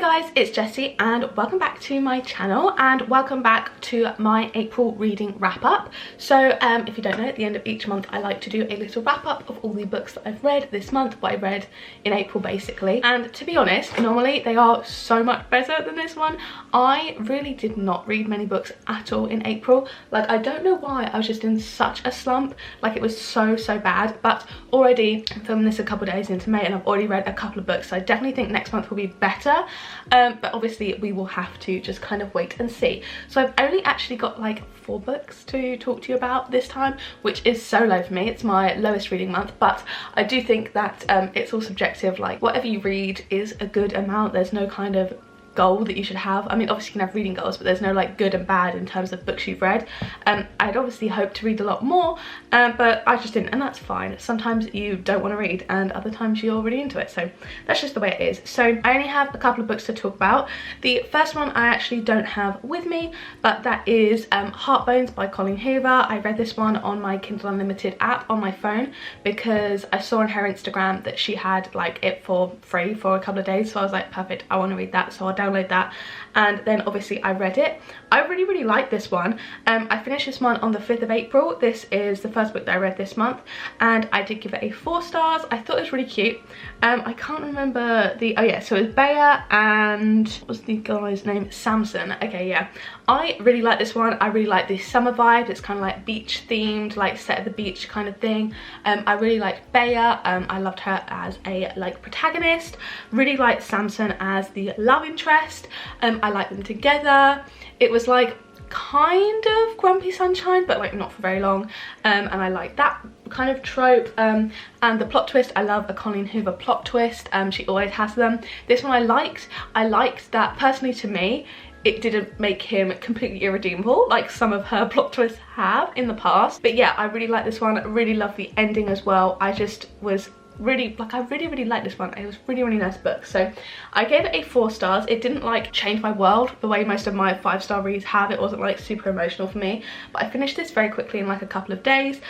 guys, it's Jessie and welcome back to my channel and welcome back to my April reading wrap up. So if you don't know, at the end of each month I like to do a little wrap up of all the books that I've read this month, what I read in April basically. And to be honest, normally they are so much better than this one. I really did not read many books at all in April. Like, I don't know why, I was just in such a slump. Like, it was so bad, but already I'm filming this a couple days into May and I've already read a couple of books, so I definitely think next month will be better. But obviously we will have to just kind of wait and see. So I've only actually got like 4 books to talk to you about this time, which is so low for me. It's my lowest reading month, but I do think that it's all subjective. Like, whatever you read is a good amount. There's no kind of goal that you should have. I mean, obviously you can have reading goals, but there's no like good and bad in terms of books you've read. I'd obviously hoped to read a lot more, but I just didn't, and that's fine. Sometimes you don't want to read and other times you're really into it, so that's just the way it is. So I only have a couple of books to talk about. The first one I actually don't have with me, but that is Heartbones by Colleen Hoover. I read this one on my Kindle Unlimited app on my phone because I saw on her Instagram that she had like it for free for a couple of days, so I was like, perfect, I want to read that, so I'll download that. And then obviously I read it. I really like this one. I finished this one on the 5th of April. This is the first book that I read this month and I did give it a 4 stars. I thought it was really cute. I can't remember the, oh yeah, so it was Bea and what was the guy's name? Samson. Okay, yeah, I really like this one. I really like the summer vibe. It's kind of like beach themed, like set at the beach kind of thing. I really liked Bea. I loved her as a like protagonist. Really liked Samson as the love interest. I liked them together. It was like kind of Grumpy Sunshine, but like not for very long, and I like that kind of trope. And the plot twist, I love a Colleen Hoover plot twist. She always has them. This one I liked that personally. To me, it didn't make him completely irredeemable like some of her plot twists have in the past. But yeah, I really like this one. I really love the ending as well. I just was really like, I really liked this one. It was really nice book, so I gave it a 4 stars. It didn't like change my world the way most of my 5-star reads have. It wasn't like super emotional for me, but I finished this very quickly in like a couple of days.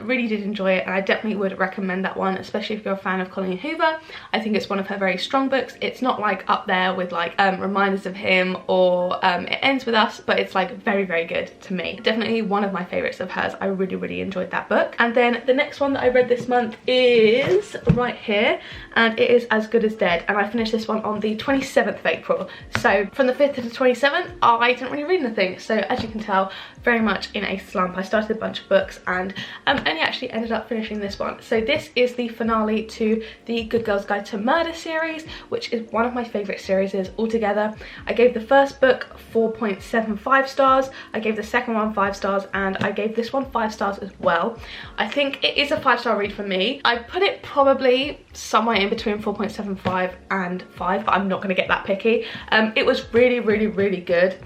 Really did enjoy it and I definitely would recommend that one, especially if you're a fan of Colleen Hoover. I think it's one of her very strong books. It's not like up there with like Reminders of Him or It Ends With Us, but it's like very good to me. Definitely one of my favorites of hers. I really enjoyed that book. And then the next one that I read this month is right here, and it is As Good As Dead, and I finished this one on the 27th of April. So from the 5th to the 27th I didn't really read anything, so as you can tell, very much in a slump. I started a bunch of books and only actually ended up finishing this one. So this is the finale to the Good Girls Guide to Murder series, which is one of my favourite series altogether. I gave the first book 4.75 stars, I gave the second one 5 stars, and I gave this one 5 stars as well. I think it is a 5-star read for me. I put it probably somewhere in between 4.75 and 5, but I'm not going to get that picky. It was really good.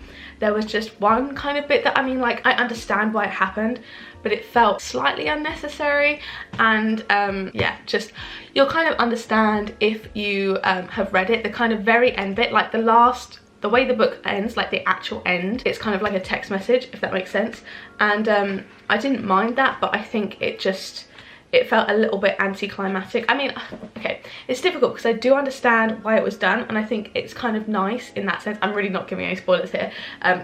There was just one kind of bit that, I mean, like, I understand why it happened, but it felt slightly unnecessary. And yeah, just, you'll kind of understand if you have read it. The kind of very end bit, like the way the book ends, like the actual end, it's kind of like a text message, if that makes sense. And I didn't mind that, but I think it felt a little bit anticlimactic. I mean, okay, it's difficult because I do understand why it was done, and I think it's kind of nice in that sense. I'm really not giving any spoilers here,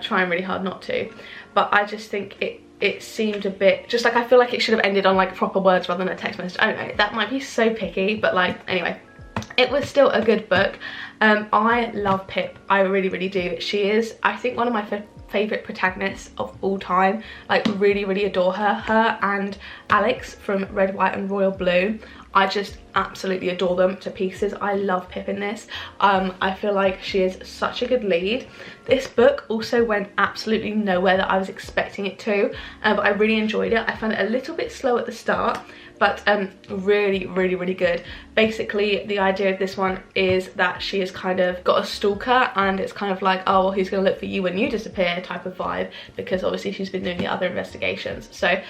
trying really hard not to, but I just think it seemed a bit, just like, I feel like it should have ended on like proper words rather than a text message. I don't know, that might be so picky, but like, anyway, it was still a good book. I love Pip, I really do. She is, I think, one of my favourite protagonists of all time. Like, really adore her and Alex from Red, White and Royal Blue. I just absolutely adore them to pieces. I love Pip in this. I feel like she is such a good lead. This book also went absolutely nowhere that I was expecting it to, but I really enjoyed it. I found it a little bit slow at the start, but really good. Basically, the idea of this one is that she has kind of got a stalker, and it's kind of like, oh well, who's gonna look for you when you disappear type of vibe, because obviously she's been doing the other investigations. So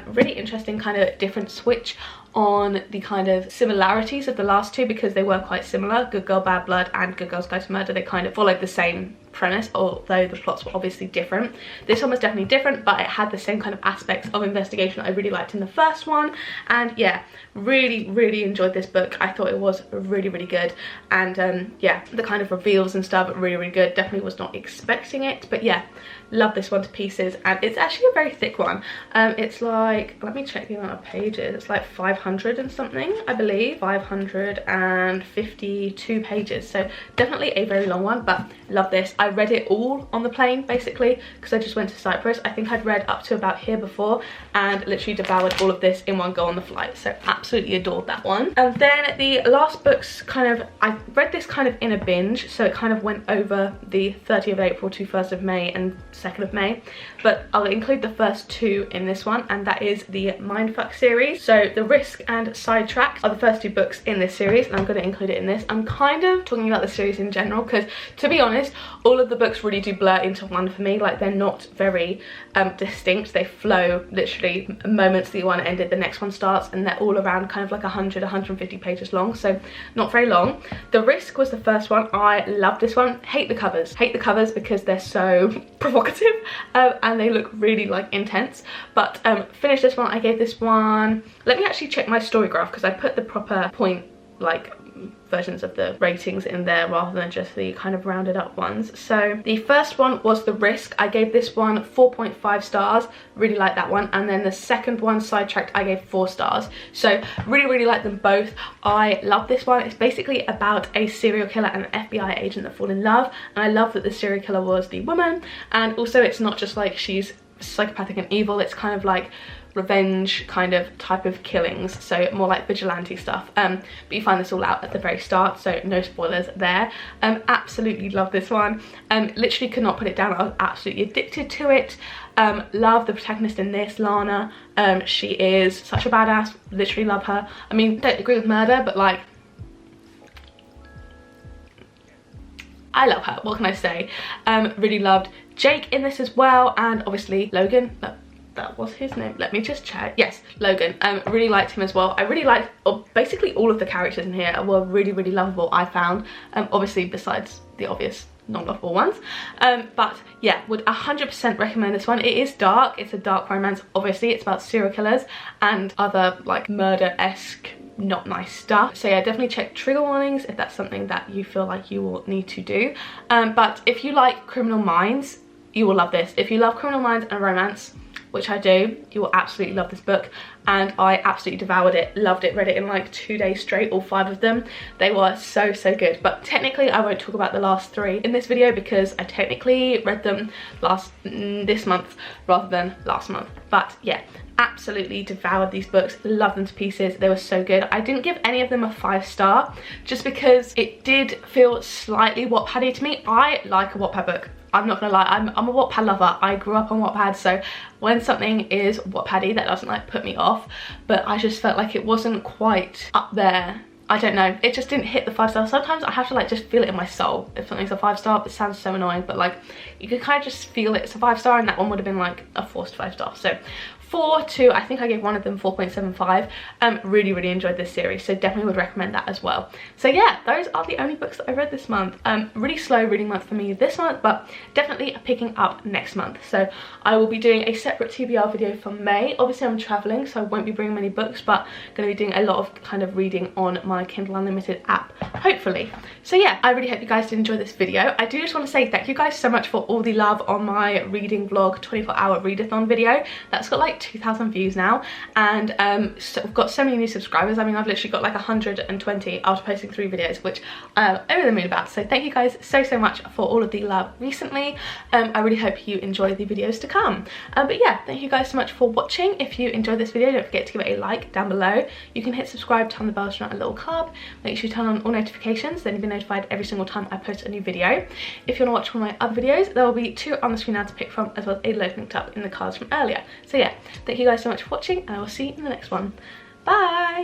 really interesting, kind of different switch on the kind of similarities of the last two because they were quite similar. Good Girl Bad Blood and Good Girls Guide to Murder, they kind of followed the same premise, although the plots were obviously different. This one was definitely different, but it had the same kind of aspects of investigation I really liked in the first one. And yeah, really enjoyed this book. I thought it was really good, and yeah, the kind of reveals and stuff, really good. Definitely was not expecting it, but yeah, love this one to pieces. And it's actually a very thick one. It's like, let me check the amount of pages. It's like 500 and something, I believe. 552 pages, so definitely a very long one, but love this. I read it all on the plane basically because I just went to Cyprus. I think I'd read up to about here before and literally devoured all of this in one go on the flight, so absolutely adored that one. And then the last books, kind of, I read this kind of in a binge, so it kind of went over the 30th of April to 1st of May and 2nd of May, but I'll include the first two in this one, and that is the Mindfuck series. So The Risk and Sidetracked are the first two books in this series, and I'm going to include it in this. I'm kind of talking about the series in general because, to be honest, all of the books really do blur into one for me. Like, they're not very distinct. They flow literally moments the one ended, the next one starts, and they're all around kind of like 150 pages long, so not very long. The Risk was the first one. I love this one. Hate the covers because they're so provocative, and they look really like intense, but finished this one. I gave this one, let me actually check my story graph because I put the proper point like versions of the ratings in there rather than just the kind of rounded up ones. So the first one was The Risk. I gave this one 4.5 stars, really like that one. And then the second one, Sidetracked, I gave 4 stars. So really like them both. I love this one. It's basically about a serial killer and an FBI agent that fall in love, and I love that the serial killer was the woman, and also it's not just like she's psychopathic and evil, it's kind of like revenge kind of type of killings, so more like vigilante stuff. But you find this all out at the very start, so no spoilers there. Absolutely love this one. Literally could not put it down. I was absolutely addicted to it. Love the protagonist in this, Lana. She is such a badass, literally love her. I mean, don't agree with murder, but like, I love her, what can I say. Really loved Jake in this as well, and obviously Logan. That was his name, let me just check. Yes, Logan. Really liked him as well. I really liked basically all of the characters in here were really lovable, I found. Obviously besides the obvious non-lovable ones, but yeah, would 100% recommend this one. It is dark, it's a dark romance. Obviously it's about serial killers and other like murder-esque not nice stuff, so yeah, definitely check trigger warnings if that's something that you feel like you will need to do. But if you like Criminal Minds, you will love this. If you love Criminal Minds and romance, which I do, you will absolutely love this book. And I absolutely devoured it, loved it, read it in like 2 days straight, all 5 of them. They were so good. But technically I won't talk about the last 3 in this video because I technically read them this month rather than last month. But yeah, absolutely devoured these books, love them to pieces. They were so good. I didn't give any of them a 5-star just because it did feel slightly Wattpad-y to me. I like a Wattpad book, I'm not gonna lie. I'm a Wattpad lover. I grew up on Wattpad, so when something is Wattpad-y, that doesn't like put me off, but I just felt like it wasn't quite up there. I don't know, it just didn't hit the 5 stars. Sometimes I have to like just feel it in my soul if something's a 5-star. It sounds so annoying, but like you could kind of just feel it's a 5-star, and that one would have been like a forced 5-star. So 4 to, I think I gave one of them 4.75. Really enjoyed this series, so definitely would recommend that as well. So yeah, those are the only books that I read this month. Really slow reading month for me this month, but definitely picking up next month. So I will be doing a separate TBR video for May. Obviously I'm traveling, so I won't be bringing many books, but going to be doing a lot of kind of reading on my Kindle Unlimited app, hopefully. So yeah, I really hope you guys did enjoy this video. I do just want to say thank you guys so much for all the love on my reading vlog 24-hour readathon video. That's got like 2,000 views now, and so we've got so many new subscribers. I mean, I've literally got like 120 after posting 3 videos, which I'm over the moon about. So thank you guys so much for all of the love recently. I really hope you enjoy the videos to come. But yeah, thank you guys so much for watching. If you enjoyed this video, don't forget to give it a like down below. You can hit subscribe, turn the bell so you're not a little carb. Make sure you turn on all notifications, then you'll be notified every single time I post a new video. If you want to watch one of my other videos, there will be 2 on the screen now to pick from, as well as a load linked up in the cards from earlier. So yeah, thank you guys so much for watching, and I will see you in the next one. Bye!